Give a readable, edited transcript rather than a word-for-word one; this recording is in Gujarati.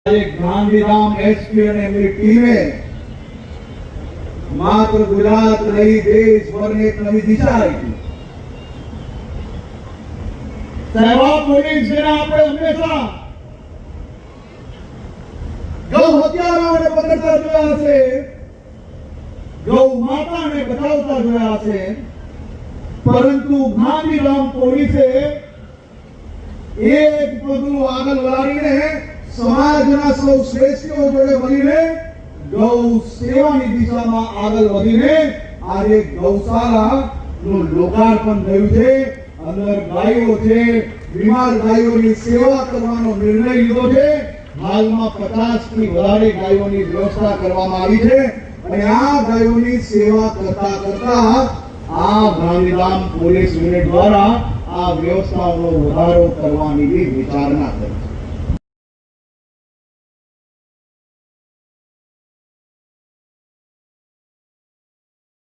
ગાંધીધામ એસપી અને એમની ટીમે માત્ર ગુજરાત નહીં દેશભરને એક નવી દિશા આપી. સહેવાગ પોલીસ જેને આપણે હંમેશા ગૌ હત્યારાઓને પકડતા જોયા છે, ગૌ માતાને બચાવતા જોયા છે, પરંતુ ગાંધીધામ પોલીસે એક પગલું આગળ વધારીને સમાજના સૌ શ્રેષ્ઠીઓ જોડે મળીને ગૌ સેવાની દિશામાં આગળ વધીને આજે ગૌશાળા નું લોકાર્પણ થયું છે. અંદર ગાયો છે, બીમાર ગાયોની સેવા કરવાનો નિર્ણય લીધો છે. હાલમાં 50 થી વધારે ગાયોની વ્યવસ્થા કરવામાં આવી છે અને આ ગાયોની સેવા કરતા કરતા આ ગાંધીધામ પોલીસ યુનિટ દ્વારા આ વ્યવસ્થાનો વધારો કરવાની વિચારણા કરી છે.